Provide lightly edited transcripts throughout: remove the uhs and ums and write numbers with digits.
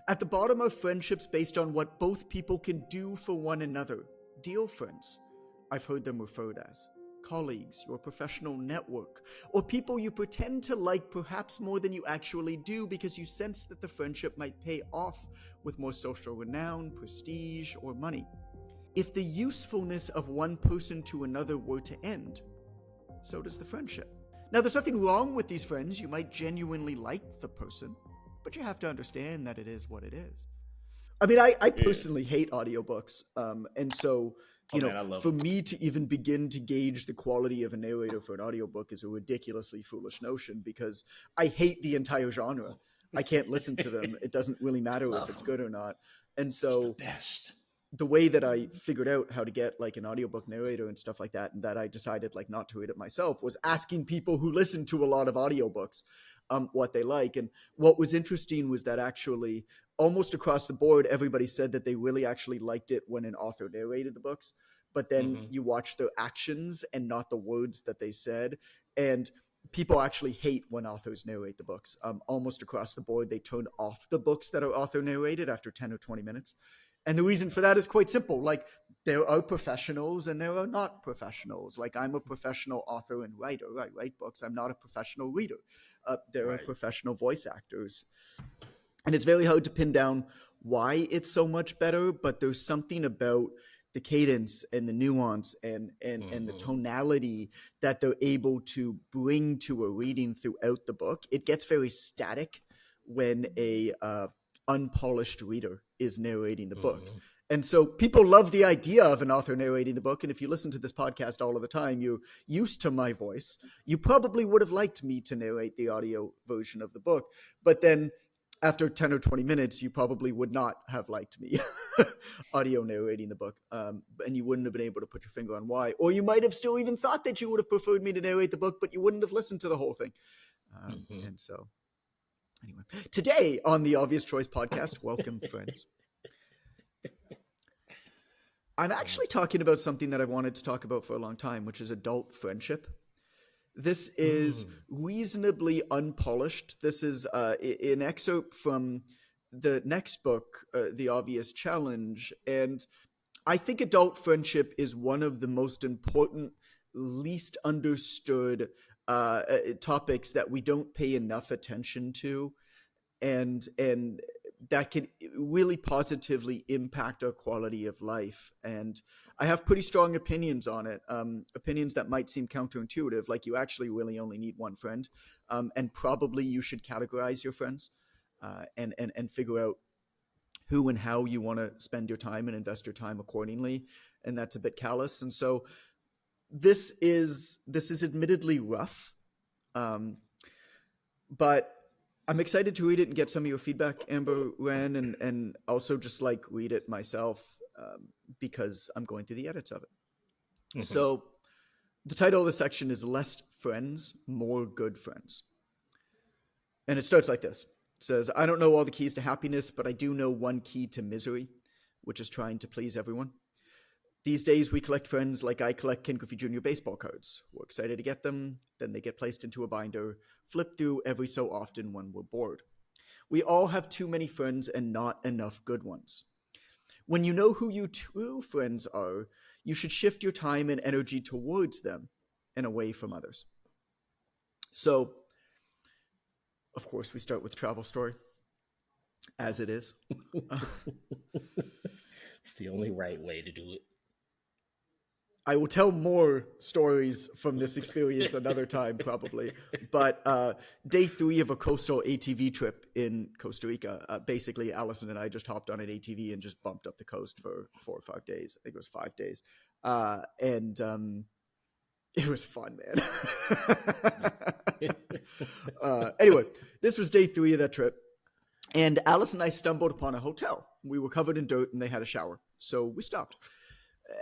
At the bottom are friendships based on what both people can do for one another. Dear friends, I've heard them referred as colleagues, your professional network, or people you pretend to like perhaps more than you actually do because you sense that the friendship might pay off with more social renown, prestige, or money. If the usefulness of one person to another were to end, so does the friendship. Now, there's nothing wrong with these friends. You might genuinely like the person, but you have to understand that it is what it is. I mean, I personally hate audiobooks. And so, for me to even begin to gauge the quality of a narrator for an audiobook is a ridiculously foolish notion because I hate the entire genre. I can't listen to them. It doesn't really matter if it's good or not. And so it's the best. The way that I figured out how to get like an audiobook narrator and stuff like that, and that I decided like not to read it myself, was asking people who listen to a lot of audiobooks what they like. And what was interesting was that actually almost across the board, everybody said that they really actually liked it when an author narrated the books. But then you watch their actions and not the words that they said. And people actually hate when authors narrate the books. Almost across the board, they turn off the books that are author narrated after 10 or 20 minutes. And the reason for that is quite simple. Like, there are professionals and there are not professionals. Like, I'm a professional author and writer. I write books. I'm not a professional reader. There are professional voice actors. And it's very hard to pin down why it's so much better, but there's something about the cadence and the nuance and the tonality that they're able to bring to a reading throughout the book. It gets very static when a unpolished reader is narrating the book. And so people love the idea of an author narrating the book. And if you listen to this podcast all of the time, you're used to my voice. You probably would have liked me to narrate the audio version of the book. But then after 10 or 20 minutes, you probably would not have liked me audio narrating the book. And you wouldn't have been able to put your finger on why. Or you might have still even thought that you would have preferred me to narrate the book, but you wouldn't have listened to the whole thing. And so anyway, today on the Obvious Choice podcast, welcome, friends. I'm actually talking about something that I've wanted to talk about for a long time, which is adult friendship. This is reasonably unpolished. This is an excerpt from the next book, The Obvious Challenge. And I think adult friendship is one of the most important, least understood topics that we don't pay enough attention to. And that can really positively impact our quality of life. And I have pretty strong opinions on it, opinions that might seem counterintuitive, like you actually really only need one friend, and probably you should categorize your friends and figure out who and how you want to spend your time and invest your time accordingly. And that's a bit callous. And so this is admittedly rough, but I'm excited to read it and get some of your feedback, Amber, Ren, and also just like read it myself because I'm going through the edits of it. So the title of the section is Less Friends, More Good Friends. And it starts like this. It says, I don't know all the keys to happiness, but I do know one key to misery, which is trying to please everyone. These days, we collect friends like I collect Ken Griffey Jr. baseball cards. We're excited to get them, then they get placed into a binder, flipped through every so often when we're bored. We all have too many friends and not enough good ones. When you know who your true friends are, you should shift your time and energy towards them and away from others. So, of course, we start with travel story, as it is. It's the only right way to do it. I will tell more stories from this experience another time, probably. But day 3 of a coastal ATV trip in Costa Rica, basically Allison and I just hopped on an ATV and just bumped up the coast for 4 or 5 days. I think it was 5 days. And it was fun, man. Anyway, this was day 3 of that trip. And Alice and I stumbled upon a hotel. We were covered in dirt and they had a shower. So we stopped.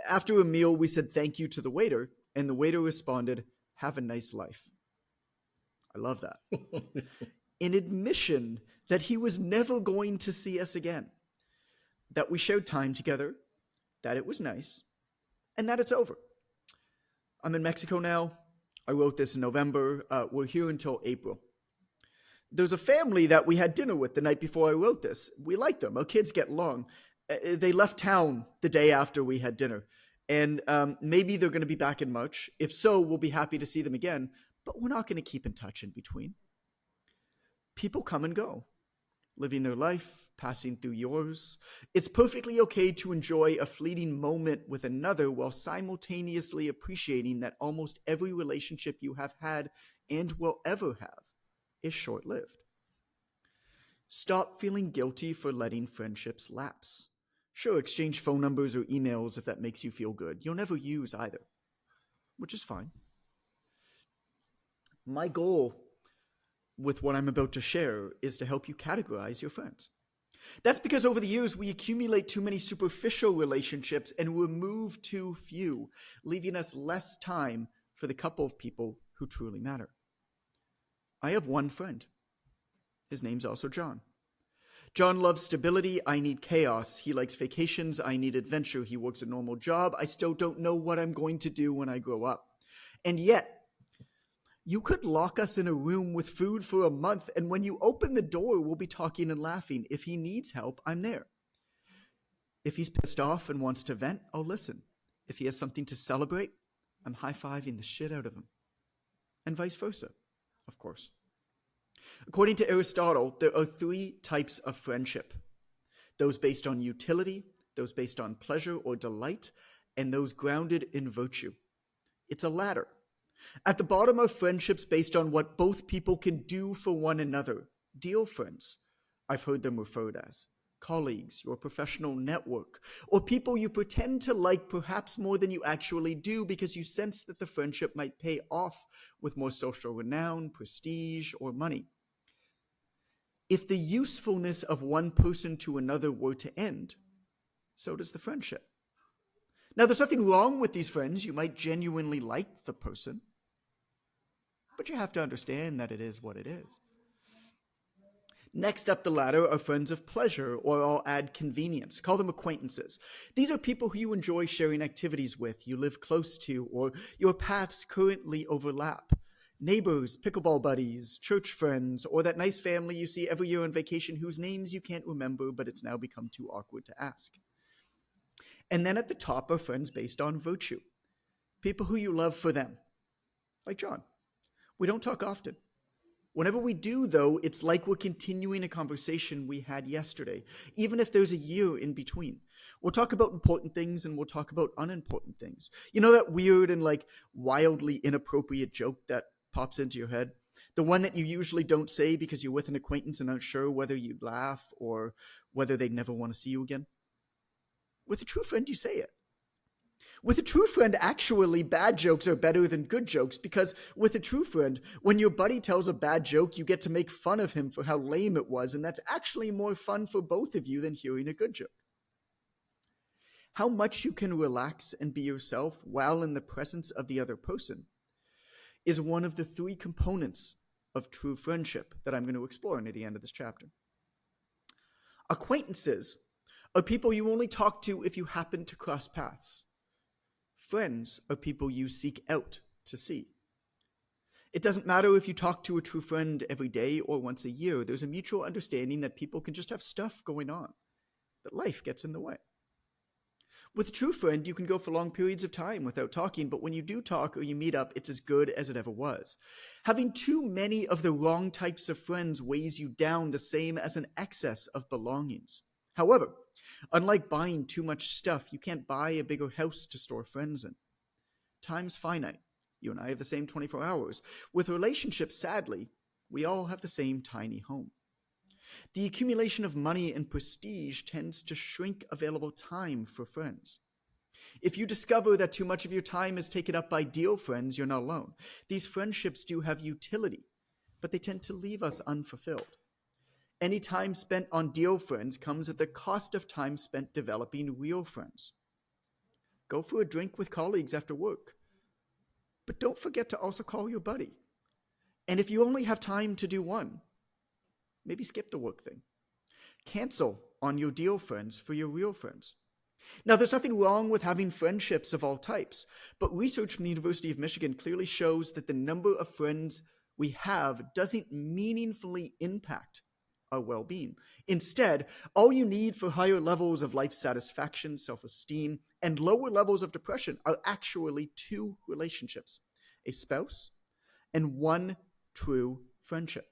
After a meal, we said thank you to the waiter, and the waiter responded, have a nice life. I love that. An admission that he was never going to see us again, that we shared time together, that it was nice, and that it's over. I'm in Mexico now. I wrote this in November. We're here until April. There's a family that we had dinner with the night before I wrote this. We like them. Our kids get along. They left town the day after we had dinner. And maybe they're going to be back in March. If so, we'll be happy to see them again. But we're not going to keep in touch in between. People come and go, living their life, passing through yours. It's perfectly okay to enjoy a fleeting moment with another while simultaneously appreciating that almost every relationship you have had and will ever have is short-lived. Stop feeling guilty for letting friendships lapse. Sure, exchange phone numbers or emails if that makes you feel good. You'll never use either, which is fine. My goal with what I'm about to share is to help you categorize your friends. That's because over the years, we accumulate too many superficial relationships and remove too few, leaving us less time for the couple of people who truly matter. I have one friend. His name's also John. John loves stability. I need chaos. He likes vacations. I need adventure. He works a normal job. I still don't know what I'm going to do when I grow up. And yet, you could lock us in a room with food for a month, and when you open the door, we'll be talking and laughing. If he needs help, I'm there. If he's pissed off and wants to vent, I'll listen. If he has something to celebrate, I'm high-fiving the shit out of him. And vice versa, of course. According to Aristotle, there are 3 types of friendship. Those based on utility, those based on pleasure or delight, and those grounded in virtue. It's a ladder. At the bottom are friendships based on what both people can do for one another. Dear friends, I've heard them referred as. Colleagues, your professional network, or people you pretend to like perhaps more than you actually do because you sense that the friendship might pay off with more social renown, prestige, or money. If the usefulness of one person to another were to end, so does the friendship. Now, there's nothing wrong with these friends. You might genuinely like the person, but you have to understand that it is what it is. Next up the ladder are friends of pleasure, or I'll add convenience. Call them acquaintances. These are people who you enjoy sharing activities with, you live close to, or your paths currently overlap. Neighbors, pickleball buddies, church friends, or that nice family you see every year on vacation whose names you can't remember, but it's now become too awkward to ask. And then at the top are friends based on virtue. People who you love for them. Like John. We don't talk often. Whenever we do, though, it's like we're continuing a conversation we had yesterday, even if there's a year in between. We'll talk about important things and we'll talk about unimportant things. You know that weird and wildly inappropriate joke that pops into your head? The one that you usually don't say because you're with an acquaintance and aren't sure whether you'd laugh or whether they'd never want to see you again? With a true friend, you say it. With a true friend, actually, bad jokes are better than good jokes because with a true friend, when your buddy tells a bad joke, you get to make fun of him for how lame it was, and that's actually more fun for both of you than hearing a good joke. How much you can relax and be yourself while in the presence of the other person is one of the 3 components of true friendship that I'm going to explore near the end of this chapter. Acquaintances are people you only talk to if you happen to cross paths. Friends are people you seek out to see. It doesn't matter if you talk to a true friend every day or once a year. There's a mutual understanding that people can just have stuff going on, that life gets in the way. With a true friend, you can go for long periods of time without talking, but when you do talk or you meet up, it's as good as it ever was. Having too many of the wrong types of friends weighs you down the same as an excess of belongings. However, unlike buying too much stuff, you can't buy a bigger house to store friends in. Time's finite. You and I have the same 24 hours. With relationships, sadly, we all have the same tiny home. The accumulation of money and prestige tends to shrink available time for friends. If you discover that too much of your time is taken up by deal friends, you're not alone. These friendships do have utility, but they tend to leave us unfulfilled. Any time spent on deal friends comes at the cost of time spent developing real friends. Go for a drink with colleagues after work, but don't forget to also call your buddy. And if you only have time to do one, maybe skip the work thing. Cancel on your deal friends for your real friends. Now, there's nothing wrong with having friendships of all types, but research from the University of Michigan clearly shows that the number of friends we have doesn't meaningfully impact our well-being. Instead, all you need for higher levels of life satisfaction, self-esteem, and lower levels of depression are actually two relationships: a spouse and one true friendship.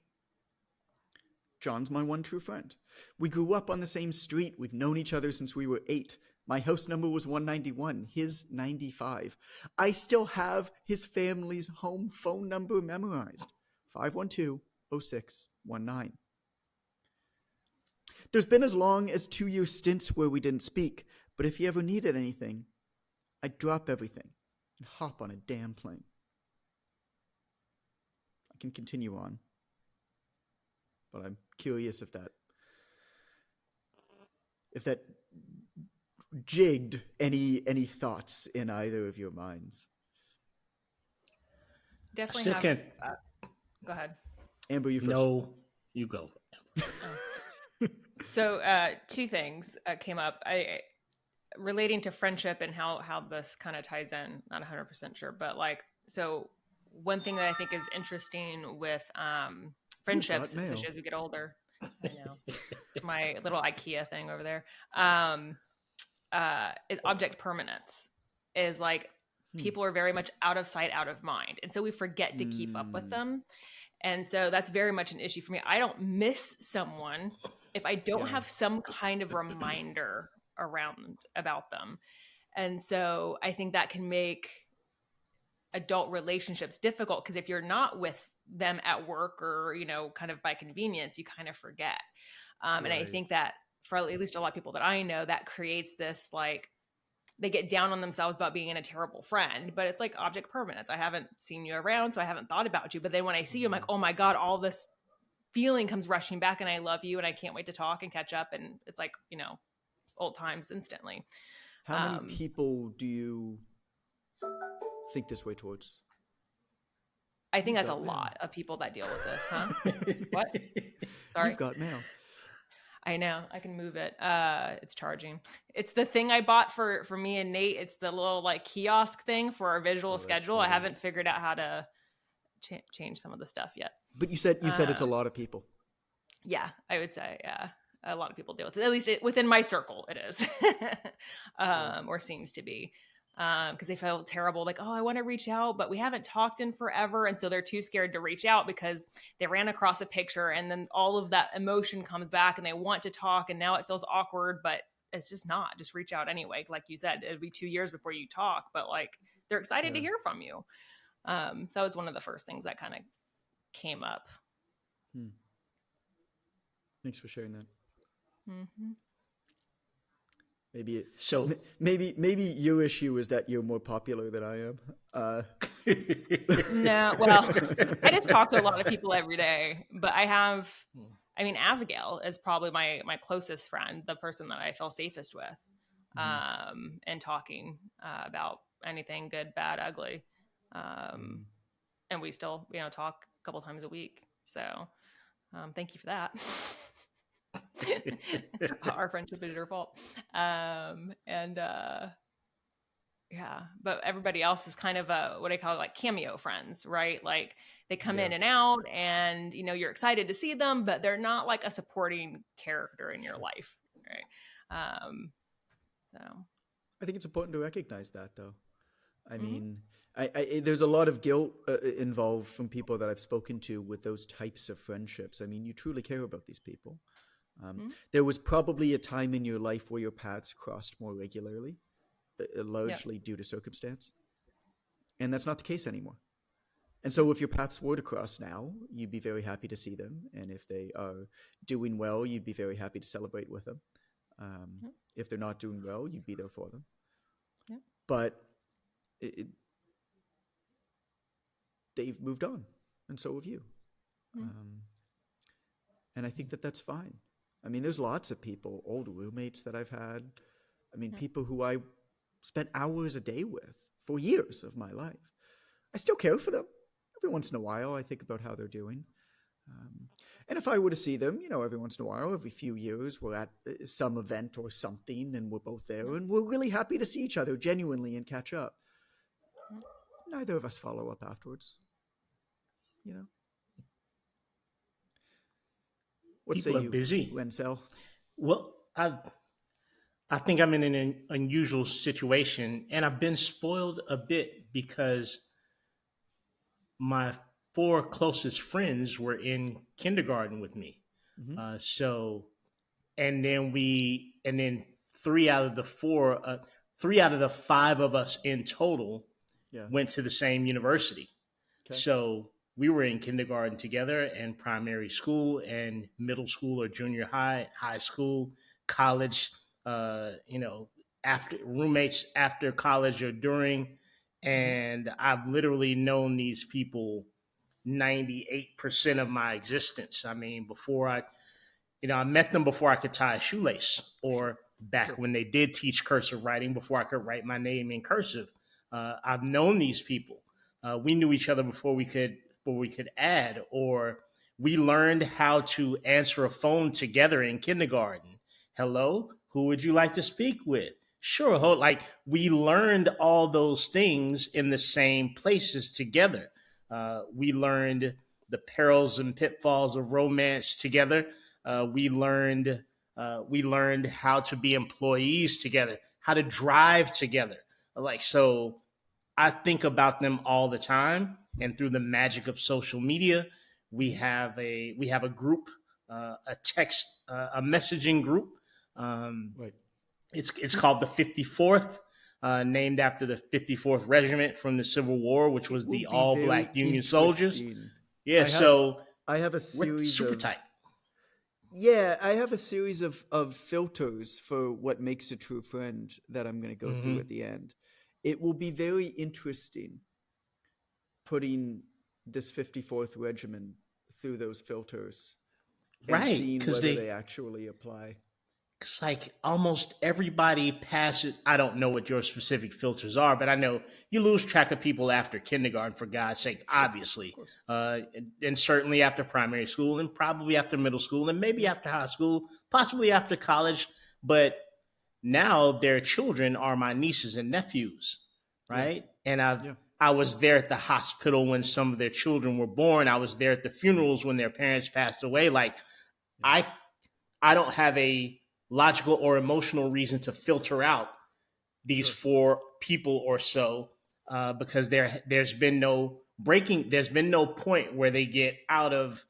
John's my one true friend. We grew up on the same street. We've known each other since we were 8. My house number was 191, his 95. I still have his family's home phone number memorized: 512-0619. There's been as long as 2-year stints where we didn't speak, but if he ever needed anything, I'd drop everything and hop on a damn plane. I can continue on, but I'm curious if that jigged any thoughts in either of your minds. I Definitely still have. can't. Go ahead. Amber, you first. No, you go. So two things came up. Relating to friendship and how this kind of ties in. Not 100% sure, but like, so one thing that I think is interesting with friendships, mail. especially as we get older. I know. It's my little IKEA thing over there. Is object permanence. Is like people are very much out of sight, out of mind. And so we forget to keep up with them. And so that's very much an issue for me. I don't miss someone if I don't have some kind of reminder around about them. And so I think that can make adult relationships difficult, because if you're not with them at work or, kind of by convenience, you kind of forget. And I think that for at least a lot of people that I know, that creates this, like, they get down on themselves about being a terrible friend, but it's like object permanence. I haven't seen you around, so I haven't thought about you. But then when I see you, I'm like, oh my God, all this feeling comes rushing back, and I love you, and I can't wait to talk and catch up. And it's like, old times instantly. How many people do you think this way towards? I think that's a lot of people that deal with this, huh? What? Sorry. You've got mail. I know. I can move it. It's charging. It's the thing I bought for me and Nate. It's the little like kiosk thing for our visual schedule. I haven't figured out how to change some of the stuff yet. But you said it's a lot of people. Yeah, I would say, yeah. A lot of people deal with it. At least within my circle, it is. Or seems to be. Because they feel terrible, like, oh, I want to reach out, but we haven't talked in forever. And so they're too scared to reach out because they ran across a picture, and then all of that emotion comes back, and they want to talk, and now it feels awkward, but it's just not. Just reach out anyway. Like you said, it'd be 2 years before you talk, but like they're excited to hear from you. So that was one of the first things that kind of came up. Thanks for sharing that. Mm-hmm. Maybe your issue is that you're more popular than I am. No, well, I just talk to a lot of people every day, but Abigail is probably my closest friend, the person that I feel safest with, and talking about anything good, bad, ugly. And we still, talk a couple times a week. So thank you for that. Our friendship is your fault. Yeah, but everybody else is kind of what I call like cameo friends, right? Like they come in and out, and you're excited to see them, but they're not like a supporting character in your life, right? So I think it's important to recognize that, though. I mean, there's a lot of guilt involved from people that I've spoken to with those types of friendships. I mean, you truly care about these people. There was probably a time in your life where your paths crossed more regularly, largely due to circumstance. And that's not the case anymore. And so if your paths were to cross now, you'd be very happy to see them. And if they are doing well, you'd be very happy to celebrate with them. If they're not doing well, you'd be there for them. But they've moved on, and so have you. And I think that that's fine. I mean, there's lots of people, old roommates that I've had. I mean, people who I spent hours a day with for years of my life. I still care for them. Every once in a while, I think about how they're doing. And if I were to see them, every once in a while, every few years, we're at some event or something, and we're both there, and we're really happy to see each other genuinely and catch up. Neither of us follow up afterwards. What say People are you, busy. Wenzel? Well, I think I'm in an unusual situation, and I've been spoiled a bit because my four closest friends were in kindergarten with me. Mm-hmm. So, and then three out of the four, three out of the five of us in total Yeah. went to the same university. Okay. So we were in kindergarten together, and primary school, and middle school or junior high, high school, college. You know, after roommates after college or during, Mm-hmm. and I've literally known these people 98% of my existence. I mean, I met them before I could tie a shoelace, or back Sure. when they did teach cursive writing before I could write my name in cursive. I've known these people. We knew each other before we could add, or we learned how to answer a phone together in kindergarten. Hello, who would you like to speak with? Sure, like we learned all those things in the same places together. We learned the perils and pitfalls of romance together. We learned how to be employees together, how to drive together. Like so, I think about them all the time, and through the magic of social media, we have a group, a messaging group. Um, Right. it's called the 54th, named after the 54th Regiment from the Civil War, which It was will the be all very black Union soldiers. interesting. Yeah, I have so I have a we're series super of tight. yeah, I have a series of filters for what makes a true friend that I'm going to go through at Hmm. the end. It will be very interesting putting this 54th regiment through those filters and Right, seeing because whether they actually apply. it's like almost everybody passes. I don't know what your specific filters are, but I know you lose track of people after kindergarten, for God's sake, Sure, of obviously. course. And certainly after primary school, and probably after middle school, and maybe after high school, possibly after college. But now their children are my nieces and nephews, Yeah, right? And yeah, I was there at the hospital when some of their children were born. I was there at the funerals when their parents passed away. Like yeah. I I don't have a logical or emotional reason to filter out these Sure. four people or so, because there's been no breaking. There's been no point where they get out of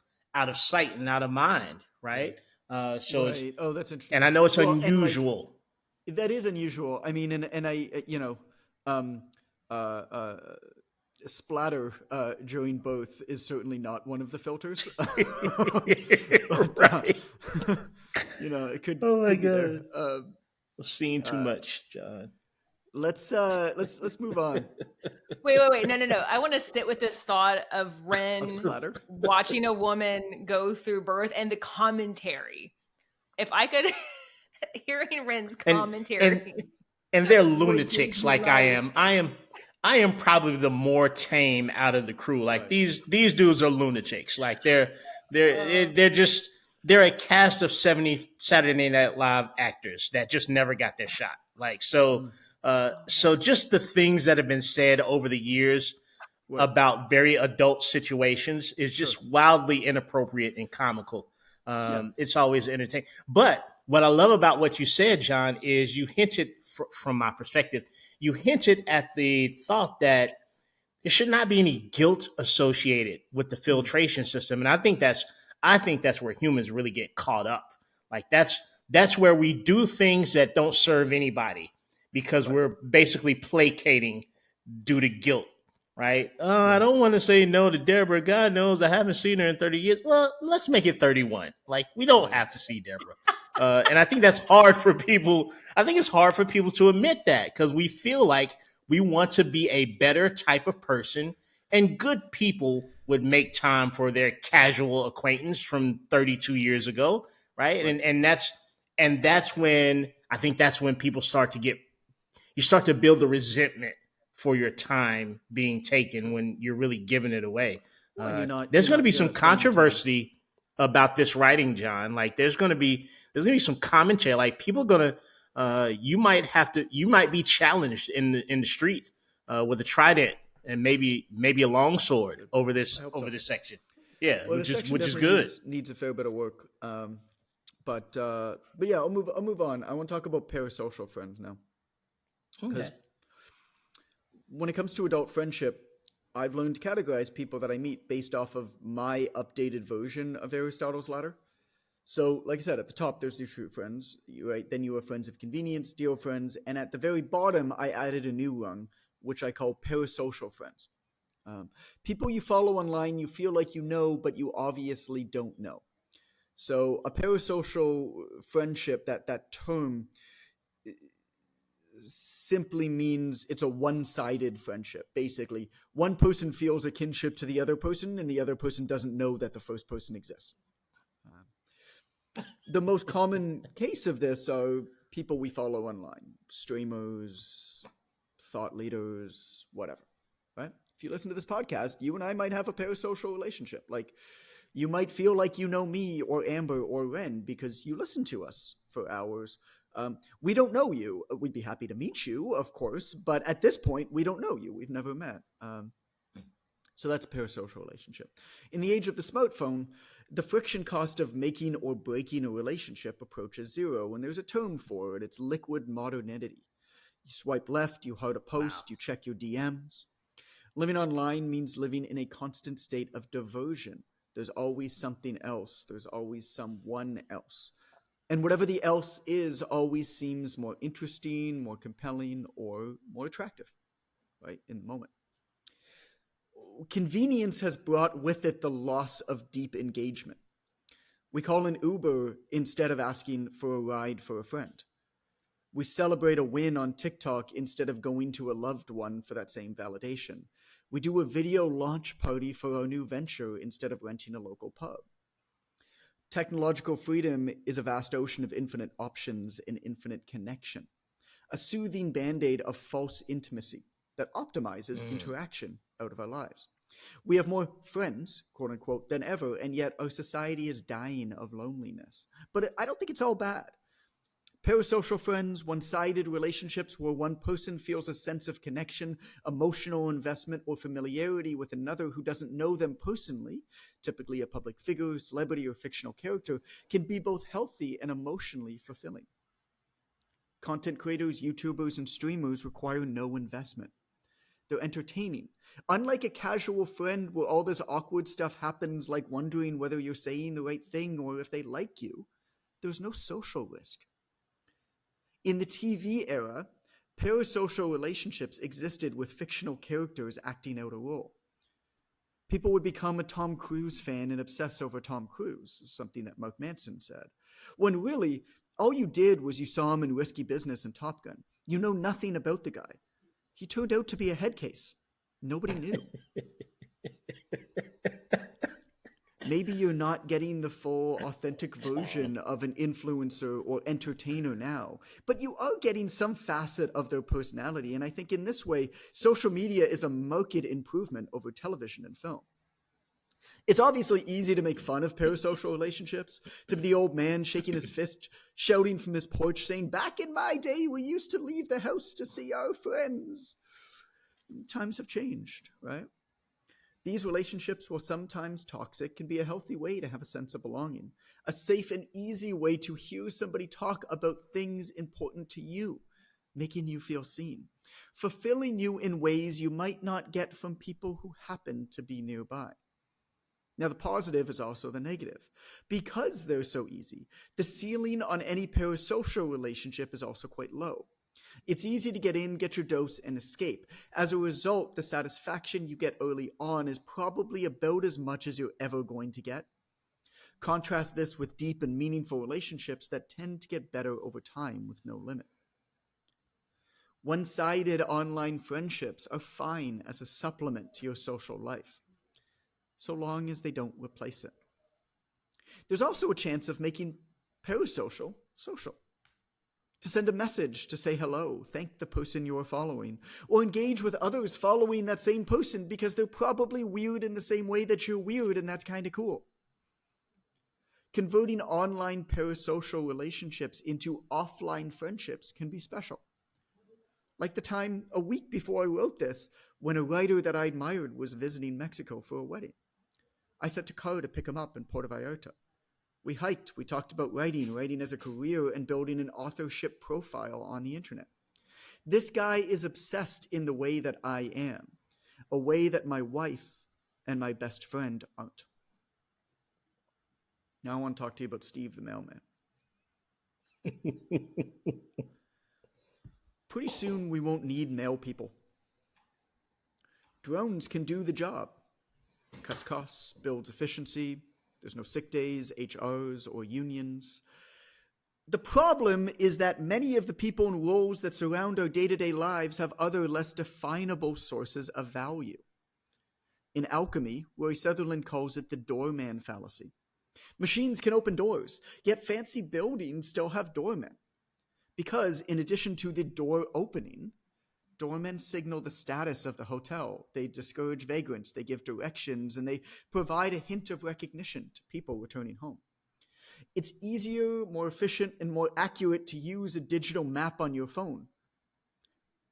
sight and out of mind, Right. right? So it's, Right. Oh, that's interesting. and I know it's Well, and like unusual. that is unusual. I mean, and I, um, uh, uh, splatter during both is certainly not one of the filters, but Right. it could Oh my could be there. god. I'm seeing too Uh, much, John. let's move on. Wait. No. I want to sit with this thought of Of Ren splatter. watching a woman go through birth and the commentary. If I could hearing Ren's and and commentary. and they're Waking lunatics to like I life. am. I am probably the more tame out of the crew. Like Right. these dudes are lunatics. Like Uh, they're just they're a cast of 70 Saturday Night Live actors that just never got their shot. Like Mm. so just the things that have been said over the years What? about very adult situations is Sure. just wildly inappropriate and comical. Yeah. It's always entertaining. But what I love about what you said, John, is you hinted, from my perspective, you hinted at the thought that there should not be any guilt associated with the Mm. filtration system, and I think that's where humans really get caught up. Like that's where we do things that don't serve anybody because Right. we're basically placating due to guilt, right? I Yeah. don't want to say no to Deborah. God knows I haven't seen her in 30 years. Well, let's make it 31. Like, we don't Right. have to see Deborah. And I think that's hard for people. I think it's hard for people to admit that because we feel like we want to be a better type of person, and good people would make time for their casual acquaintance from 32 years ago, right? Right. And that's when I think that's when people start to get you start to build a resentment for your time being taken Sure. when you're really giving it away. Well, and There's you're going to not be some spending time. controversy about this writing, John. Like there's going to be some commentary. Like people are going to you might be challenged in the street with a trident and maybe a long sword I hope over so. this section. Yeah, Well, this section which is definitely good. needs a fair bit of work. But yeah, I'll move on. I want to talk about parasocial friends now, Okay. because when it comes to adult friendship, I've learned to categorize people that I meet based off of my updated version of Aristotle's ladder. So, like I said, at the top, there's the true friends, right? Then you have friends of convenience, deal friends, and at the very bottom, I added a new rung, which I call parasocial friends. Um, People you follow online, you feel like you know, but you obviously don't know. So, a parasocial friendship, that term simply means it's a one-sided friendship. Basically, one person feels a kinship to the other person, and the other person doesn't know that the first person exists. The most common case of this are people we follow online, streamers, thought leaders, whatever, right? If you listen to this podcast, you and I might have a parasocial relationship. Like, you might feel like you know me or Amber or Ren because you listen to us for hours. We don't know you. We'd be happy to meet you, of course, but at this point, we don't know you. We've never met. So that's a parasocial relationship. In the age of the smartphone, the friction cost of making or breaking a relationship approaches zero, and there's a term for it. It's liquid modernity. You swipe left, you heart a Wow. post, you check your DMs. Living online means living in a constant state of diversion. There's always something else. There's always someone else. And whatever the else is always seems more interesting, more compelling, or more attractive, right, in the moment. Convenience has brought with it the loss of deep engagement. We call an Uber instead of asking for a ride for a friend. We celebrate a win on TikTok instead of going to a loved one for that same validation. We do a video launch party for our new venture instead of renting a local pub. Technological freedom is a vast ocean of infinite options and infinite connection, a soothing band-aid of false intimacy that optimizes interaction out of our lives. We have more friends, quote unquote, than ever, and yet our society is dying of loneliness. But I don't think it's all bad. Parasocial friends, one-sided relationships where one person feels a sense of connection, emotional investment, or familiarity with another who doesn't know them personally, typically a public figure, celebrity, or fictional character, can be both healthy and emotionally fulfilling. Content creators, YouTubers, and streamers require no investment. They're entertaining. Unlike a casual friend where all this awkward stuff happens, like wondering whether you're saying the right thing or if they like you, there's no social risk. In the TV era, parasocial relationships existed with fictional characters acting out a role. People would become a Tom Cruise fan and obsess over Tom Cruise, something that Mark Manson said, when really, all you did was you saw him in Risky Business and Top Gun. You know nothing about the guy. He turned out to be a head case. Nobody knew. Maybe you're not getting the full authentic version of an influencer or entertainer now, but you are getting some facet of their personality. And I think in this way, social media is a marked improvement over television and film. It's obviously easy to make fun of parasocial relationships, to be the old man shaking his fist, shouting from his porch, saying, "Back in my day, we used to leave the house to see our friends." Times have changed, right? These relationships, while sometimes toxic, can be a healthy way to have a sense of belonging, a safe and easy way to hear somebody talk about things important to you, making you feel seen, fulfilling you in ways you might not get from people who happen to be nearby. Now, the positive is also the negative. Because they're so easy, the ceiling on any parasocial relationship is also quite low. It's easy to get in, get your dose, and escape. As a result, the satisfaction you get early on is probably about as much as you're ever going to get. Contrast this with deep and meaningful relationships that tend to get better over time with no limit. One-sided online friendships are fine as a supplement to your social life, so long as they don't replace it. There's also a chance of making parasocial social. To send a message to say hello, thank the person you are following, or engage with others following that same person because they're probably weird in the same way that you're weird, and that's kind of cool. Converting online parasocial relationships into offline friendships can be special. Like the time a week before I wrote this, when a writer that I admired was visiting Mexico for a wedding. I sent a car to pick him up in Puerto Vallarta. We hiked, we talked about writing as a career, and building an authorship profile on the internet. This guy is obsessed in the way that I am, a way that my wife and my best friend aren't. Now I want to talk to you about Steve the mailman. Pretty soon we won't need mail people. Drones can do the job. It cuts costs, builds efficiency. There's no sick days, HRs, or unions. The problem is that many of the people and roles that surround our day-to-day lives have other, less definable sources of value. In alchemy, Roy Sutherland calls it the doorman fallacy. Machines can open doors, yet fancy buildings still have doormen. Because, in addition to the door opening, doormen signal the status of the hotel. They discourage vagrants, they give directions, and they provide a hint of recognition to people returning home. It's easier, more efficient, and more accurate to use a digital map on your phone.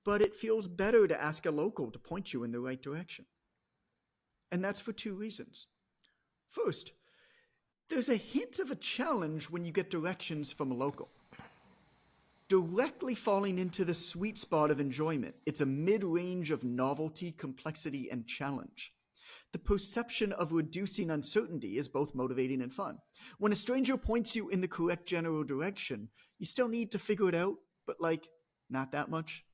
But it feels better to ask a local to point you in the right direction. And that's for two reasons. First, there's a hint of a challenge when you get directions from a local. Directly falling into the sweet spot of enjoyment, it's a mid-range of novelty, complexity, and challenge. The perception of reducing uncertainty is both motivating and fun. When a stranger points you in the correct general direction, you still need to figure it out, but not that much.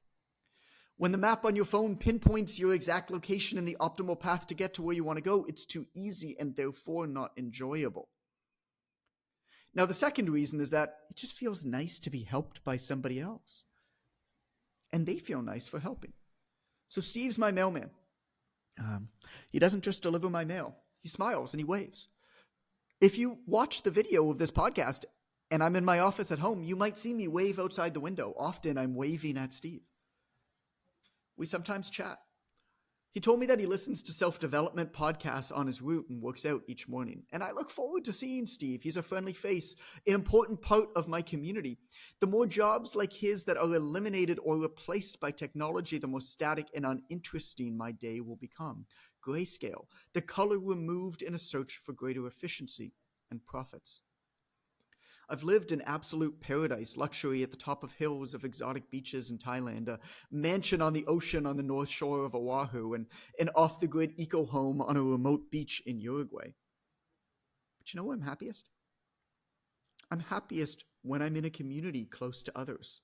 When the map on your phone pinpoints your exact location and the optimal path to get to where you want to go, it's too easy and therefore not enjoyable. Now, the second reason is that it just feels nice to be helped by somebody else. And they feel nice for helping. So Steve's my mailman. He doesn't just deliver my mail. He smiles and he waves. If you watch the video of this podcast and I'm in my office at home, you might see me wave outside the window. Often I'm waving at Steve. We sometimes chat. He told me that he listens to self-development podcasts on his route and works out each morning. And I look forward to seeing Steve. He's a friendly face, an important part of my community. The more jobs like his that are eliminated or replaced by technology, the more static and uninteresting my day will become. Grayscale, the color removed in a search for greater efficiency and profits. I've lived in absolute paradise, luxury at the top of hills of exotic beaches in Thailand, a mansion on the ocean on the north shore of Oahu, and an off-the-grid eco-home on a remote beach in Uruguay. But you know where I'm happiest? I'm happiest when I'm in a community close to others.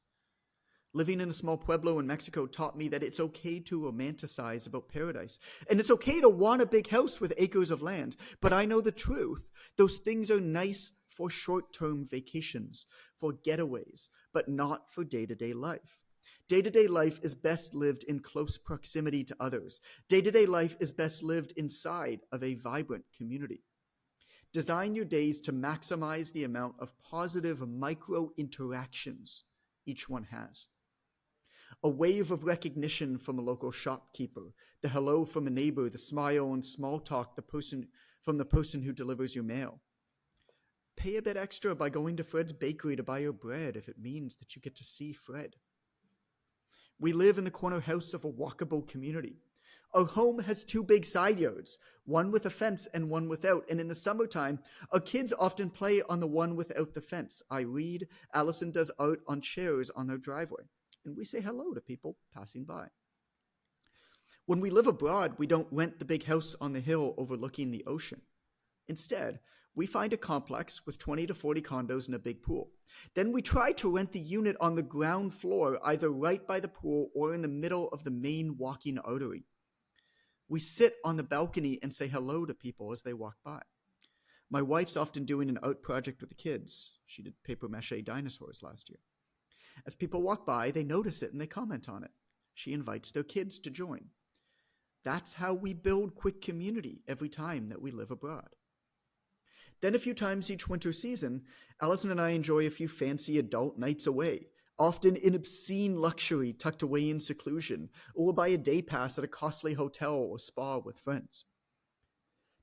Living in a small pueblo in Mexico taught me that it's okay to romanticize about paradise. And it's okay to want a big house with acres of land. But I know the truth. Those things are nice for short-term vacations, for getaways, but not for day-to-day life. Day-to-day life is best lived in close proximity to others. Day-to-day life is best lived inside of a vibrant community. Design your days to maximize the amount of positive micro-interactions each one has. A wave of recognition from a local shopkeeper, the hello from a neighbor, the smile and small talk from the person who delivers your mail. Pay a bit extra by going to Fred's bakery to buy your bread if it means that you get to see Fred. We live in the corner house of a walkable community. Our home has 2 big side yards, one with a fence and one without. And in the summertime, our kids often play on the one without the fence. I read, Allison does art on chairs on our driveway, and we say hello to people passing by. When we live abroad, we don't rent the big house on the hill overlooking the ocean. Instead, we find a complex with 20 to 40 condos and a big pool. Then we try to rent the unit on the ground floor, either right by the pool or in the middle of the main walking artery. We sit on the balcony and say hello to people as they walk by. My wife's often doing an art project with the kids. She did papier-mâché dinosaurs last year. As people walk by, they notice it and they comment on it. She invites their kids to join. That's how we build quick community every time that we live abroad. Then a few times each winter season, Allison and I enjoy a few fancy adult nights away, often in obscene luxury tucked away in seclusion, or buy a day pass at a costly hotel or spa with friends.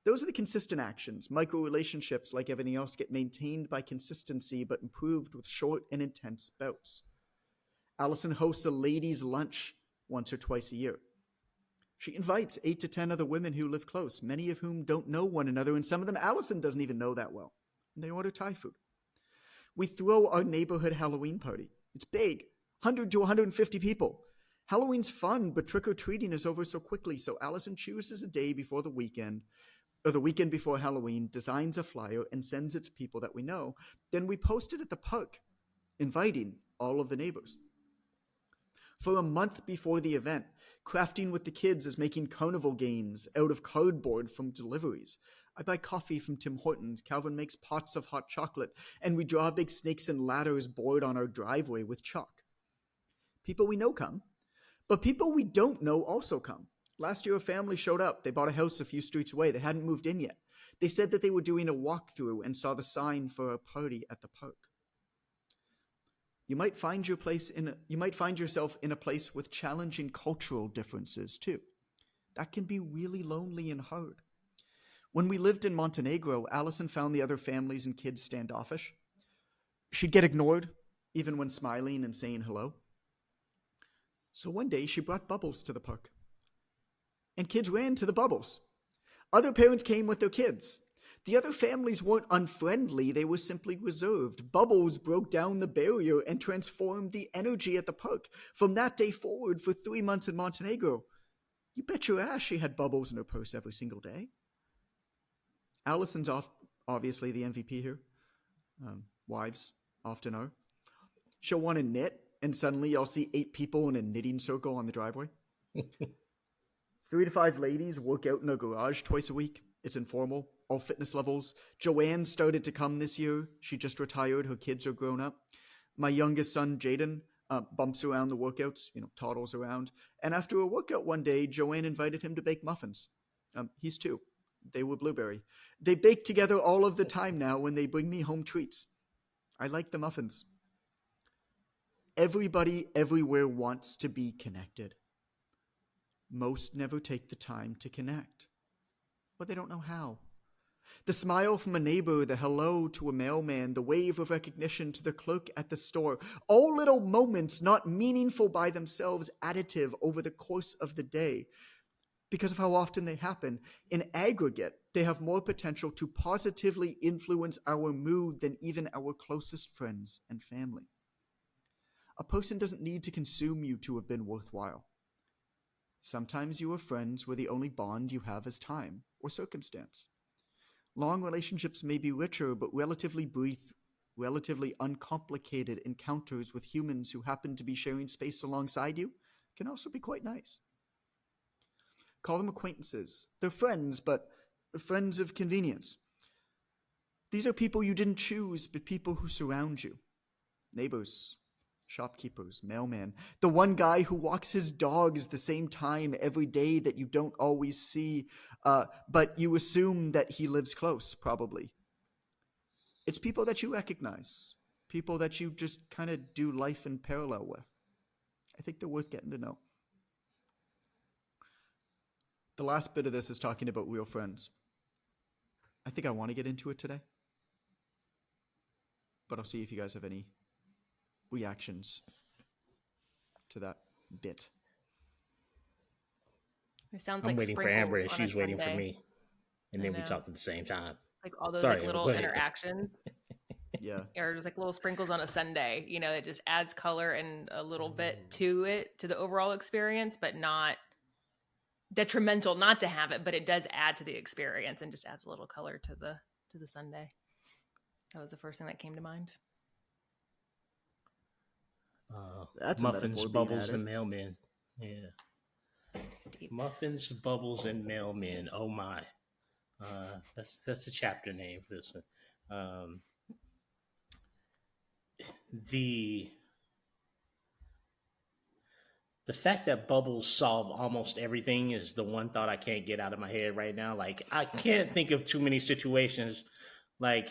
Those are the consistent actions. Micro-relationships, like everything else, get maintained by consistency but improved with short and intense bouts. Allison hosts a ladies' lunch once or twice a year. She invites 8 to 10 other women who live close, many of whom don't know one another, and some of them Allison doesn't even know that well. And they order Thai food. We throw our neighborhood Halloween party. It's big, 100 to 150 people. Halloween's fun, but trick-or-treating is over so quickly, so Allison chooses a day before the weekend, or the weekend before Halloween, designs a flyer, and sends it to people that we know. Then we post it at the park, inviting all of the neighbors. For a month before the event, crafting with the kids is making carnival games out of cardboard from deliveries. I buy coffee from Tim Hortons, Calvin makes pots of hot chocolate, and we draw big snakes and ladders board on our driveway with chalk. People we know come, but people we don't know also come. Last year a family showed up. They bought a house a few streets away. They hadn't moved in yet. They said that they were doing a walkthrough and saw the sign for a party at the park. You might find yourself in a place with challenging cultural differences too. That can be really lonely and hard. When we lived in Montenegro, Allison found the other families and kids standoffish. She'd get ignored, even when smiling and saying hello. So one day she brought bubbles to the park. And kids ran to the bubbles. Other parents came with their kids. The other families weren't unfriendly, they were simply reserved. Bubbles broke down the barrier and transformed the energy at the park. From that day forward, for 3 months in Montenegro, you bet your ass she had bubbles in her purse every single day. Allison's obviously the MVP here. Wives often are. She'll want to knit, and suddenly you'll see 8 people in a knitting circle on the driveway. 3 to 5 ladies work out in a garage twice a week. It's informal, all fitness levels. Joanne started to come this year. She just retired. Her kids are grown up. My youngest son, Jaden, bumps around the workouts, toddles around. And after a workout one day, Joanne invited him to bake muffins. He's 2. They were blueberry. They bake together all of the time now when they bring me home treats. I like the muffins. Everybody everywhere wants to be connected. Most never take the time to connect, but they don't know how. The smile from a neighbor, the hello to a mailman, the wave of recognition to the clerk at the store, all little moments not meaningful by themselves, additive over the course of the day. Because of how often they happen, in aggregate, they have more potential to positively influence our mood than even our closest friends and family. A person doesn't need to consume you to have been worthwhile. Sometimes you are friends where the only bond you have is time or circumstance. Long relationships may be richer, but relatively brief, relatively uncomplicated encounters with humans who happen to be sharing space alongside you can also be quite nice. Call them acquaintances. They're friends, but friends of convenience. These are people you didn't choose, but people who surround you. Neighbors, shopkeepers, mailman, the one guy who walks his dogs the same time every day that you don't always see, but you assume that he lives close, probably. It's people that you recognize, people that you just kind of do life in parallel with. I think they're worth getting to know. The last bit of this is talking about real friends. I think I want to get into it today, but I'll see if you guys have any reactions to that bit. It sounds I'm like waiting for sprinkles Amber and on a she's waiting for Sunday. me. And then we talk at the same time. Like all those Sorry, like little go ahead. interactions. Yeah. Or just like little sprinkles on a sundae, it just adds color and a little bit to the overall experience, but not detrimental not to have it, but it does add to the experience and just adds a little color to the sundae. That was the first thing that came to mind. That's muffins, bubbles, and mailmen. Yeah. Steve. Muffins, bubbles, and mailmen. Oh my. That's a chapter name for this one. The fact that bubbles solve almost everything is the one thought I can't get out of my head right now. Like, I can't think of too many situations. Like,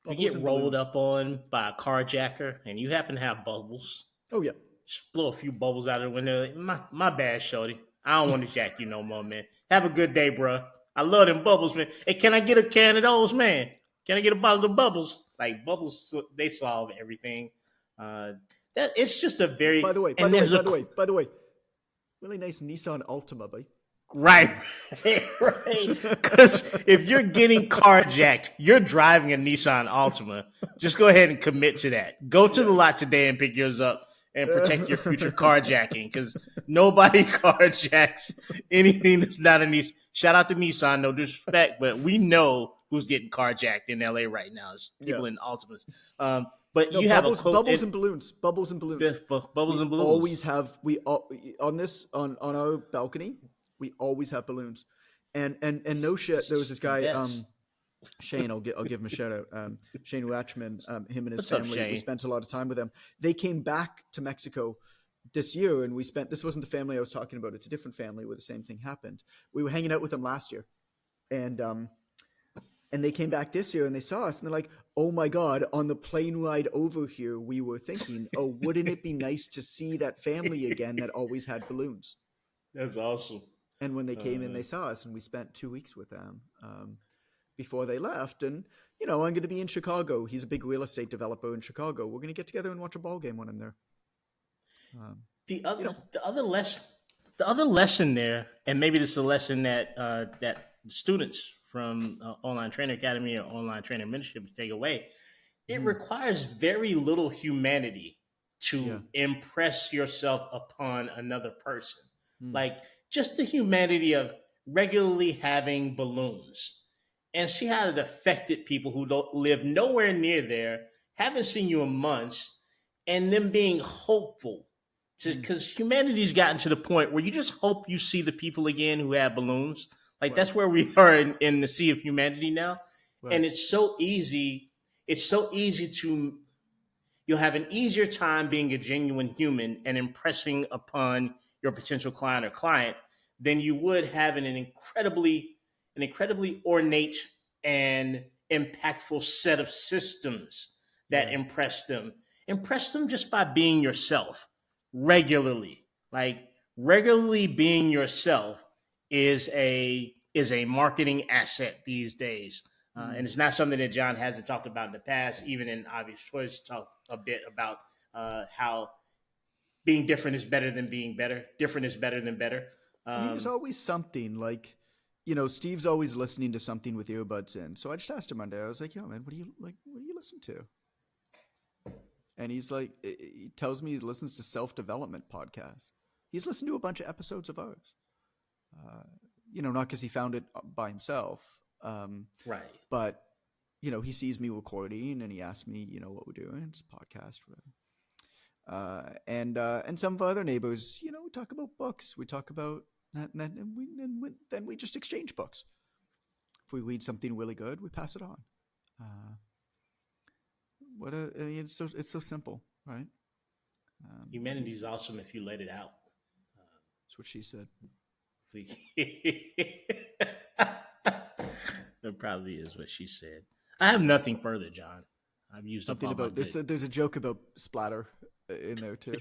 you get rolled up on by a carjacker and you happen to have bubbles. Oh, yeah. Just blow a few bubbles out of the window. Like, my bad, shorty. I don't want to jack you no more, man. Have a good day, bro. I love them bubbles, man. Hey, can I get a can of those, man? Can I get a bottle of them bubbles? Like, bubbles, they solve everything. That it's just a very. By the way, really nice Nissan Altima, buddy. Right. Because if you're getting carjacked, you're driving a Nissan Altima. Just go ahead and commit to that. Go to the lot today and pick yours up and protect your future carjacking, because nobody carjacks anything that's not a Nissan. Shout out to Nissan, no disrespect, but we know who's getting carjacked in LA right now. It's people in Altimas. But No, you bubbles, have a quote. bubbles and balloons. Bubbles and balloons. Bubbles and balloons. Always have on our balcony. We always have balloons, and no shit. There was this guy, Shane. I'll give him a shout out. Shane Watchman. Him and his family. We spent a lot of time with them. They came back to Mexico this year, and we spent. This wasn't the family I was talking about. It's a different family where the same thing happened. We were hanging out with them last year, and they came back this year and they saw us and they're like, oh my God, on the plane ride over here, we were thinking, oh, wouldn't it be nice to see that family again that always had balloons? That's awesome. And when they came in, they saw us, and we spent 2 weeks with them before they left. And, I'm going to be in Chicago. He's a big real estate developer in Chicago. We're going to get together and watch a ball game when I'm there. The other lesson there, and maybe this is a lesson that that students from Online Trainer Academy or Online Trainer Mentorship take away. It requires very little humanity to impress yourself upon another person. Like just the humanity of regularly having balloons, and see how it affected people who don't live nowhere near there, haven't seen you in months, and them being hopeful. Because humanity's gotten to the point where you just hope you see the people again who have balloons. Like that's where we are in the sea of humanity now. Right. And it's so easy. It's so easy to, you'll have an easier time being a genuine human and impressing upon your potential client or client than you would having an incredibly ornate and impactful set of systems that impress them. Impress them just by being yourself regularly. Like regularly being yourself is a marketing asset these days. And it's not something that John hasn't talked about in the past. Even in Obvious Choice, talked a bit about how being different is better than being better. Different is better than better. I mean, there's always something like, Steve's always listening to something with earbuds in. So I just asked him one day, I was like, yo, man, what do you listen to? And he's like, he tells me he listens to self-development podcasts. He's listened to a bunch of episodes of ours. Not because he found it by himself. Right. But, he sees me recording and he asks me, what we're doing. It's a podcast. And some of our other neighbors, we talk about books. We talk about that, and then we just exchange books. If we read something really good, we pass it on. It's so simple, right? Humanity's awesome if you let it out. That's what she said. That probably is what she said. I have nothing further, John. I've used something up all about this. There's a joke about splatter in there too.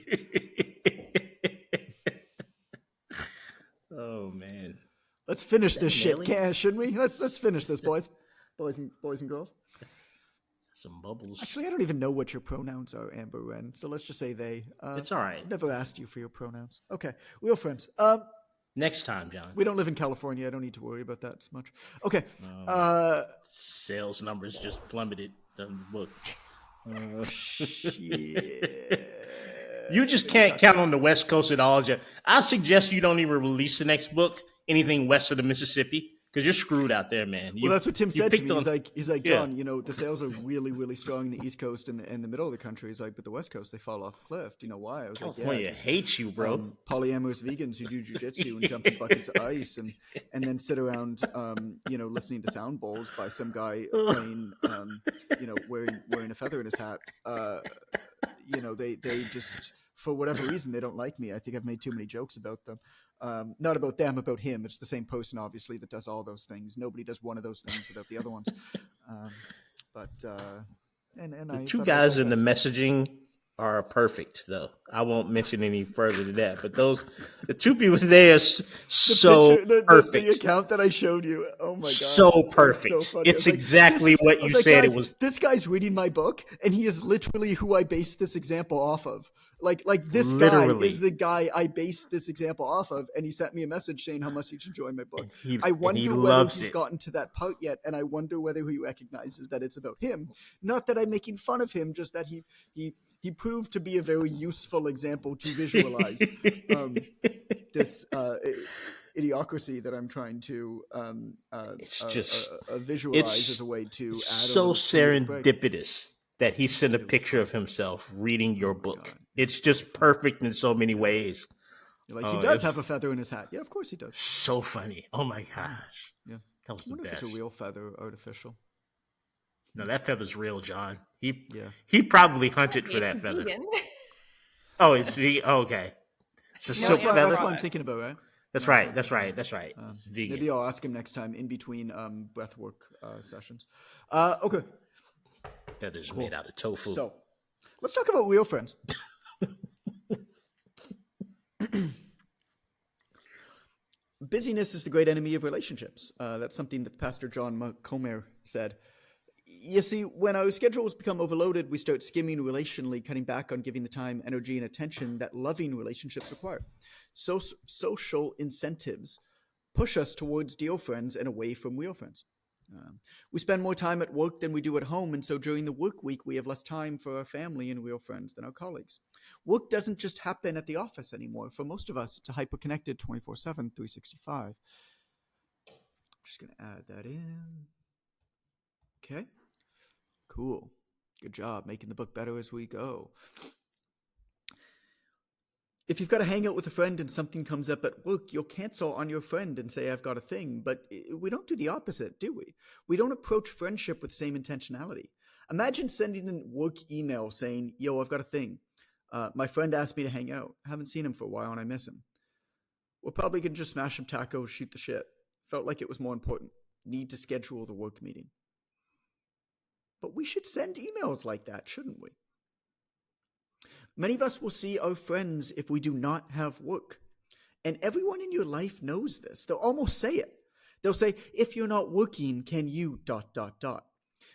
Oh man, let's finish this shit, shouldn't we? Let's finish this, boys and girls. Some bubbles. Actually, I don't even know what your pronouns are, Amber Wren. So let's just say they. It's all right. I've never asked you for your pronouns. Okay, real friends. Next time, John. We don't live in California. I don't need to worry about that as much. Okay. Sales numbers just plummeted on the book. Shit. You just can't count on the West Coast at all. I suggest you don't even release the next book, anything west of the Mississippi, because you're screwed out there, man. Well, that's what Tim said to me. He's like, John, the sales are really, really strong in the East Coast and the middle of the country. He's like, but the West Coast, they fall off a cliff. You know why? I was California hates you, bro. Polyamorous vegans who do jujitsu and jump in buckets of ice and then sit around, listening to sound bowls by some guy playing, wearing a feather in his hat. They just, for whatever reason, they don't like me. I think I've made too many jokes about them. Not about them, about him. It's the same person, obviously, that does all those things. Nobody does one of those things without the other ones. The two guys in the messaging are perfect, though. I won't mention any further to that. But the two people there are so perfect. The account that I showed you, oh my God. So perfect. So it's exactly what you said. Guys, it was. This guy's reading my book, and he is literally who I based this example off of. Like this guy Literally. is the guy I based this example off of, and he sent me a message saying how much he's enjoying my book. I And he wonder whether loves he's it. gotten to that part yet, and I wonder whether he recognizes that it's about him. Not that I'm making fun of him, just that he proved to be a very useful example to visualize this idiocracy that I'm trying to It's just visualize as it's a way to add a so little comedic break. serendipitous that he sent a It was picture fun. of himself reading your Oh my book. God, It's so just fun. perfect in so many ways. You're like, he Oh, does it's have a feather in his hat. Yeah, of course he does. so funny. Oh my gosh. Yeah. That was I the wonder if it's best. a real feather or artificial. No, that feather's real, John. Yeah. He probably hunted for It's that feather. vegan. Oh, it's vegan. Oh, okay. It's a No silk animal feather. That's what I'm products. thinking about, right? That's Yeah, right. what That's I'm right. thinking That's right. about. It's vegan. Maybe I'll ask him next time in between breathwork sessions. Okay. Feathers made out of tofu. So let's talk about real friends. Busyness is the great enemy of relationships. That's something that Pastor John Comer said. You see, when our schedules become overloaded, we start skimming relationally, cutting back on giving the time, energy, and attention that loving relationships require. Social incentives push us towards deal friends and away from real friends. We spend more time at work than we do at home, and so during the work week, we have less time for our family and real friends than our colleagues. Work doesn't just happen at the office anymore. For most of us, it's a hyper-connected 24/7, 365. I'm just going to add that in. Okay. Cool. Good job making the book better as we go. If you've got to hang out with a friend and something comes up at work, you'll cancel on your friend and say, I've got a thing. But we don't do the opposite, do we? We don't approach friendship with the same intentionality. Imagine sending a work email saying, yo, I've got a thing. My friend asked me to hang out. I haven't seen him for a while and I miss him. We're probably going to just smash some tacos, shoot the shit. Felt like it was more important. Need to schedule the work meeting. But we should send emails like that, shouldn't we? Many of us will see our friends if we do not have work. And everyone in your life knows this. They'll almost say it. They'll say, if you're not working, can you ...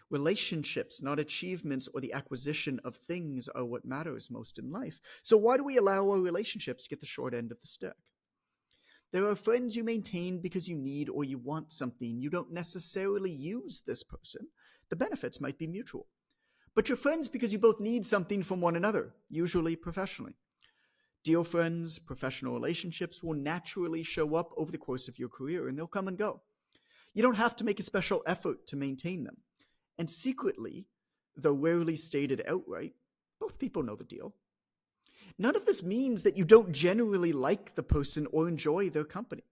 Relationships, not achievements or the acquisition of things, are what matters most in life. So why do we allow our relationships to get the short end of the stick? There are friends you maintain because you need or you want something. You don't necessarily use this person. The benefits might be mutual. But you're friends because you both need something from one another, usually professionally. Dear friends, professional relationships will naturally show up over the course of your career, and they'll come and go. You don't have to make a special effort to maintain them. And secretly, though rarely stated outright, both people know the deal. None of this means that you don't genuinely like the person or enjoy their company.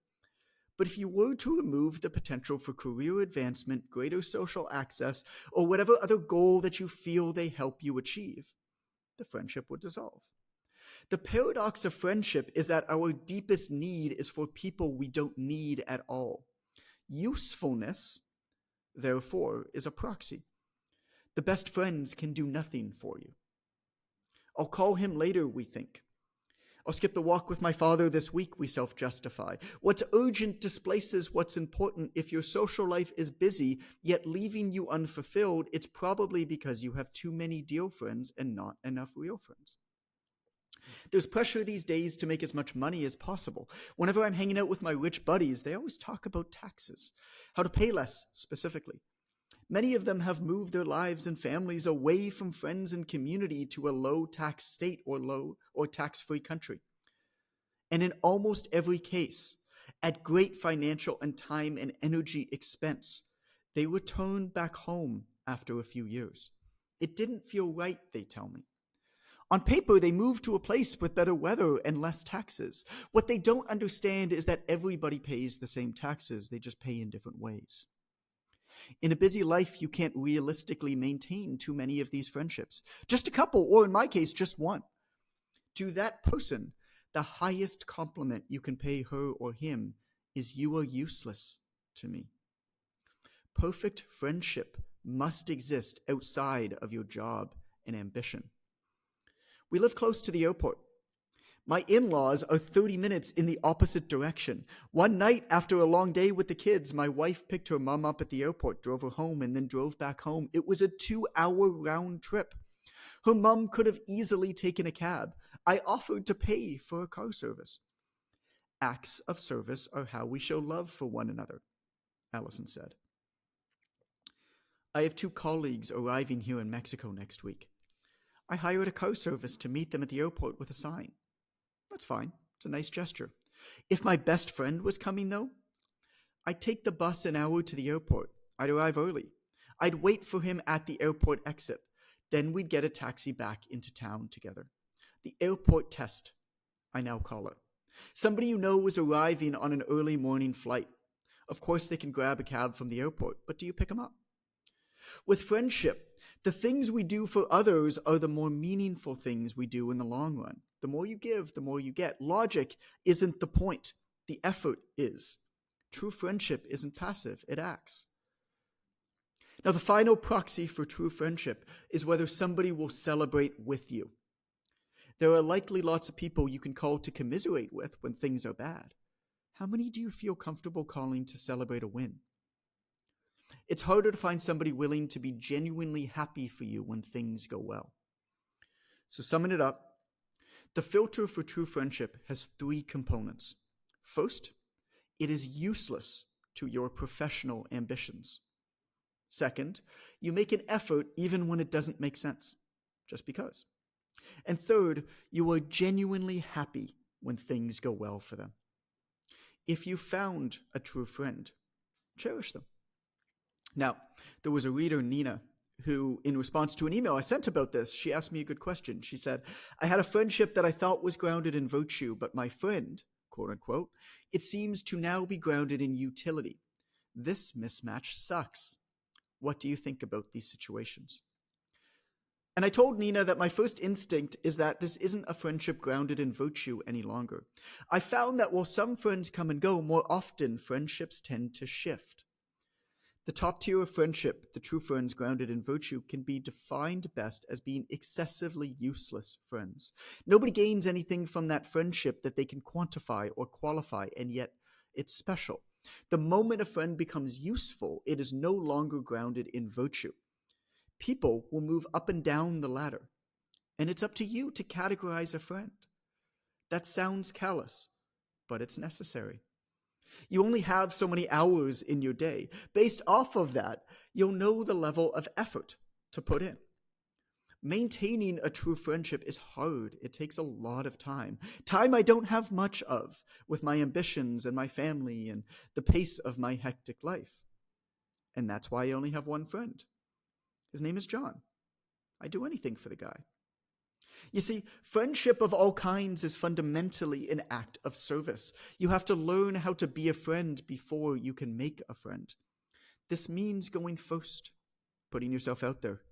But if you were to remove the potential for career advancement, greater social access, or whatever other goal that you feel they help you achieve, the friendship would dissolve. The paradox of friendship is that our deepest need is for people we don't need at all. Usefulness, therefore, is a proxy. The best friends can do nothing for you. I'll call him later, we think. I'll skip the walk with my father this week, we self-justify. What's urgent displaces what's important. If your social life is busy, yet leaving you unfulfilled, it's probably because you have too many deal friends and not enough real friends. There's pressure these days to make as much money as possible. Whenever I'm hanging out with my rich buddies, they always talk about taxes, how to pay less specifically. Many of them have moved their lives and families away from friends and community to a low-tax state or tax-free country. And in almost every case, at great financial and time and energy expense, they returned back home after a few years. It didn't feel right, they tell me. On paper, they moved to a place with better weather and less taxes. What they don't understand is that everybody pays the same taxes, they just pay in different ways. In a busy life, you can't realistically maintain too many of these friendships. Just a couple, or in my case, just one. To that person, the highest compliment you can pay her or him is, you are useless to me. Perfect friendship must exist outside of your job and ambition. We live close to the airport. My in-laws are 30 minutes in the opposite direction. One night, after a long day with the kids, my wife picked her mom up at the airport, drove her home, and then drove back home. It was a 2-hour round trip. Her mom could have easily taken a cab. I offered to pay for a car service. Acts of service are how we show love for one another, Allison said. I have 2 colleagues arriving here in Mexico next week. I hired a car service to meet them at the airport with a sign. That's fine. It's a nice gesture. If my best friend was coming, though, I'd take the bus an hour to the airport. I'd arrive early. I'd wait for him at the airport exit. Then we'd get a taxi back into town together. The airport test, I now call it. Somebody you know is arriving on an early morning flight. Of course, they can grab a cab from the airport, but do you pick them up? With friendship, the things we do for others are the more meaningful things we do in the long run. The more you give, the more you get. Logic isn't the point. The effort is. True friendship isn't passive, it acts. Now, the final proxy for true friendship is whether somebody will celebrate with you. There are likely lots of people you can call to commiserate with when things are bad. How many do you feel comfortable calling to celebrate a win? It's harder to find somebody willing to be genuinely happy for you when things go well. So summing it up, the filter for true friendship has 3 components. First, it is useless to your professional ambitions. Second, you make an effort even when it doesn't make sense, just because. And third, you are genuinely happy when things go well for them. If you found a true friend, cherish them. Now, there was a reader, Nina, who, in response to an email I sent about this, she asked me a good question. She said, I had a friendship that I thought was grounded in virtue, but my friend, quote unquote, it seems to now be grounded in utility. This mismatch sucks. What do you think about these situations? And I told Nina that my first instinct is that this isn't a friendship grounded in virtue any longer. I found that while some friends come and go, more often friendships tend to shift. The top tier of friendship, the true friends grounded in virtue, can be defined best as being excessively useless friends. Nobody gains anything from that friendship that they can quantify or qualify, and yet it's special. The moment a friend becomes useful, it is no longer grounded in virtue. People will move up and down the ladder, and it's up to you to categorize a friend. That sounds callous, but it's necessary. You only have so many hours in your day. Based off of that, you'll know the level of effort to put in. Maintaining a true friendship is hard. It takes a lot of time. Time I don't have much of with my ambitions and my family and the pace of my hectic life. And that's why I only have one friend. His name is John. I'd do anything for the guy. You see, friendship of all kinds is fundamentally an act of service. You have to learn how to be a friend before you can make a friend. This means going first, putting yourself out there,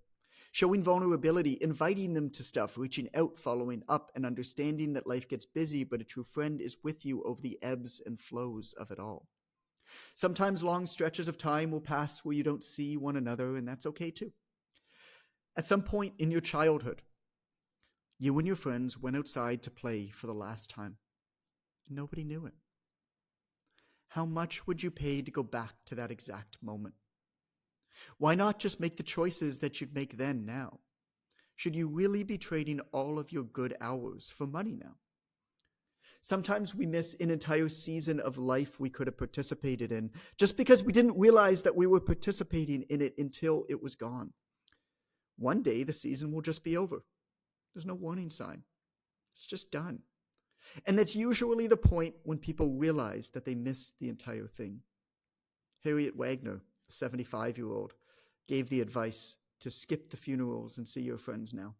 showing vulnerability, inviting them to stuff, reaching out, following up, and understanding that life gets busy, but a true friend is with you over the ebbs and flows of it all. Sometimes long stretches of time will pass where you don't see one another, and that's okay too. At some point in your childhood, you and your friends went outside to play for the last time. Nobody knew it. How much would you pay to go back to that exact moment? Why not just make the choices that you'd make then now? Should you really be trading all of your good hours for money now? Sometimes we miss an entire season of life we could have participated in just because we didn't realize that we were participating in it until it was gone. One day the season will just be over. There's no warning sign. It's just done. And that's usually the point when people realize that they missed the entire thing. Harriet Wagner, a 75-year-old, gave the advice to skip the funerals and see your friends now.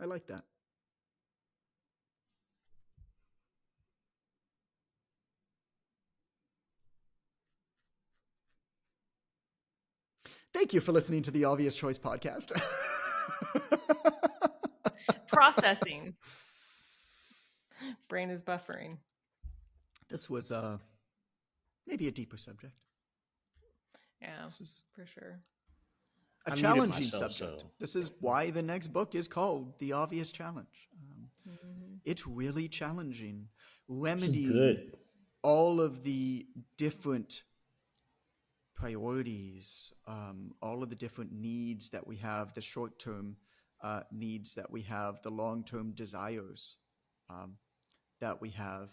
I like that. Thank you for listening to the Obvious Choice podcast. Processing. Brain is buffering. This was maybe a deeper subject. Yeah, This is for sure. a I muted challenging myself, subject. so- This is why the next book is called The Obvious Challenge. It's really challenging, remedying Good. all of the different priorities, all of the different needs that we have, the short-term needs that we have, the long-term desires that we have.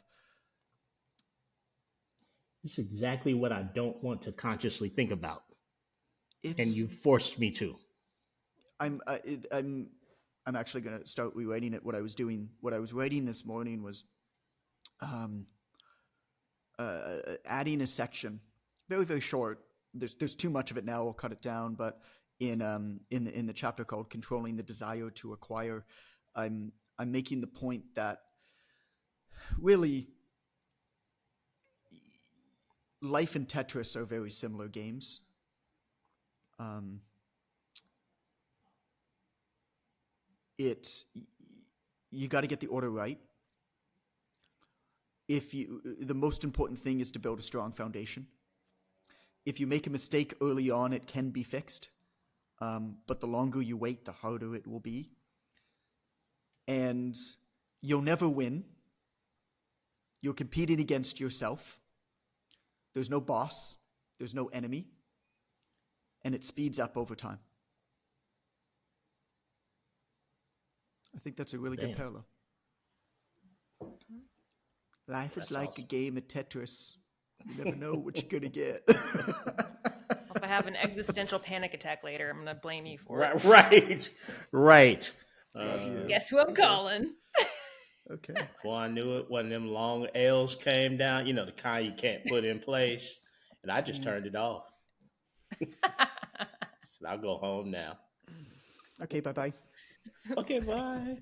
It's exactly what I don't want to consciously think about, and It's you forced me to. I'm actually going to start rewriting it. What I was writing this morning was adding a section, very very short. There's too much of it now. I'll cut it down. But in the chapter called "Controlling the Desire to Acquire," I'm making the point that really life and Tetris are very similar games. It's you got to get the order right. The most important thing is to build a strong foundation. If you make a mistake early on, it can be fixed. But the longer you wait, the harder it will be. And you'll never win. You're competing against yourself. There's no boss. There's no enemy. And it speeds up over time. I think that's a really good parallel. Life is like a game of Tetris. You never know what you're going to get. If I have an existential panic attack later, I'm going to blame you for it. Right. Guess who I'm calling? Okay. Before I knew it, one of them long L's came down, the kind you can't put in place, and I just turned it off. So I'll go home now. Okay, bye-bye. Okay, bye.